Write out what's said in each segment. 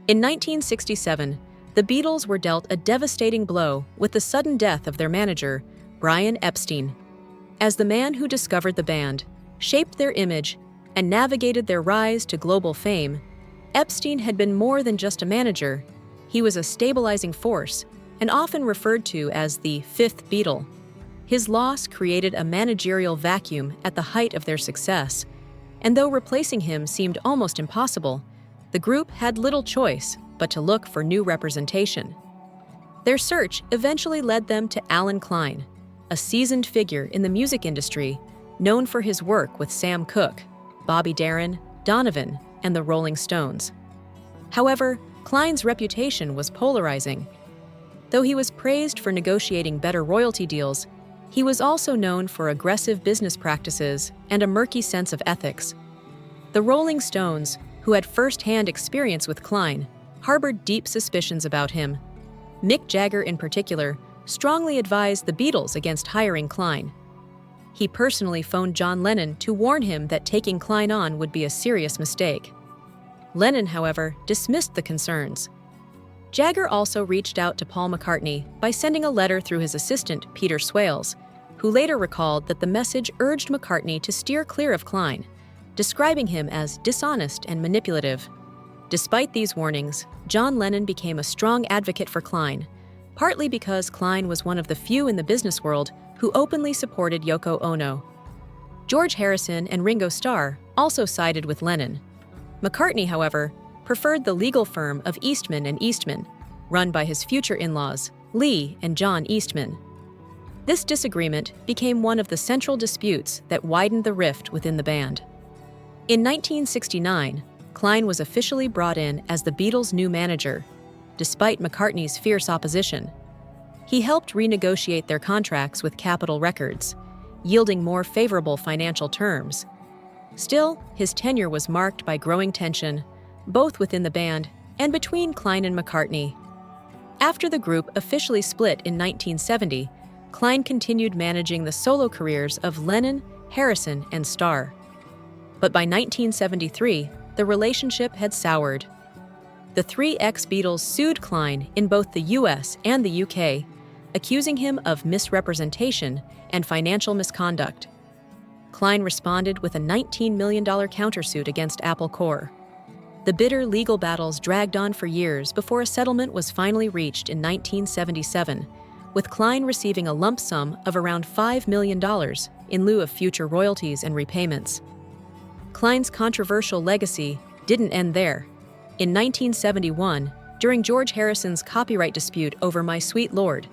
In 1967, the Beatles were dealt a devastating blow with the sudden death of their manager, Brian Epstein. As the man who discovered the band, shaped their image, and navigated their rise to global fame, Epstein had been more than just a manager. He was a stabilizing force, and often referred to as the fifth Beatle. His loss created a managerial vacuum at the height of their success, and though replacing him seemed almost impossible, the group had little choice but to look for new representation. Their search eventually led them to Alan Klein, a seasoned figure in the music industry known for his work with Sam Cooke, Bobby Darin, Donovan, and the Rolling Stones. However, Klein's reputation was polarizing. Though he was praised for negotiating better royalty deals, he was also known for aggressive business practices and a murky sense of ethics. The Rolling Stones, who had first-hand experience with Klein, harbored deep suspicions about him. Mick Jagger, in particular, strongly advised the Beatles against hiring Klein. He personally phoned John Lennon to warn him that taking Klein on would be a serious mistake. Lennon, however, dismissed the concerns. Jagger also reached out to Paul McCartney by sending a letter through his assistant, Peter Swales, who later recalled that the message urged McCartney to steer clear of Klein, describing him as dishonest and manipulative. Despite these warnings, John Lennon became a strong advocate for Klein, partly because Klein was one of the few in the business world who openly supported Yoko Ono. George Harrison and Ringo Starr also sided with Lennon. McCartney, however, preferred the legal firm of Eastman and Eastman, run by his future in-laws, Lee and John Eastman. This disagreement became one of the central disputes that widened the rift within the band. In 1969, Klein was officially brought in as the Beatles' new manager, despite McCartney's fierce opposition. He helped renegotiate their contracts with Capitol Records, yielding more favorable financial terms. Still, his tenure was marked by growing tension, both within the band and between Klein and McCartney. After the group officially split in 1970, Klein continued managing the solo careers of Lennon, Harrison, and Starr. But by 1973, the relationship had soured. The three ex-Beatles sued Klein in both the US and the UK, accusing him of misrepresentation and financial misconduct. Klein responded with a $19 million countersuit against Apple Corps. The bitter legal battles dragged on for years before a settlement was finally reached in 1977, with Klein receiving a lump sum of around $5 million in lieu of future royalties and repayments. Klein's controversial legacy didn't end there. In 1971, during George Harrison's copyright dispute over My Sweet Lord,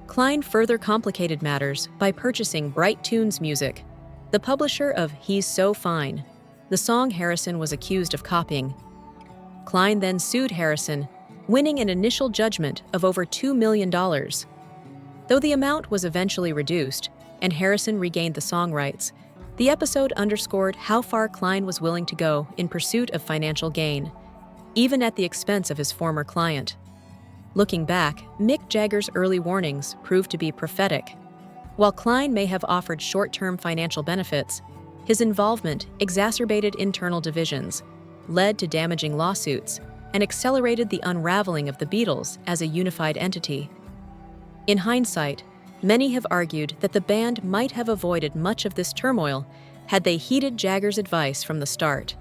Klein further complicated matters by purchasing Bright Tunes Music, the publisher of He's So Fine, the song Harrison was accused of copying. Klein then sued Harrison, winning an initial judgment of over $2 million. Though the amount was eventually reduced, and Harrison regained the song rights, the episode underscored how far Klein was willing to go in pursuit of financial gain, even at the expense of his former client. Looking back, Mick Jagger's early warnings proved to be prophetic. While Klein may have offered short-term financial benefits, his involvement exacerbated internal divisions, led to damaging lawsuits, and accelerated the unraveling of the Beatles as a unified entity. In hindsight, many have argued that the band might have avoided much of this turmoil had they heeded Jagger's advice from the start.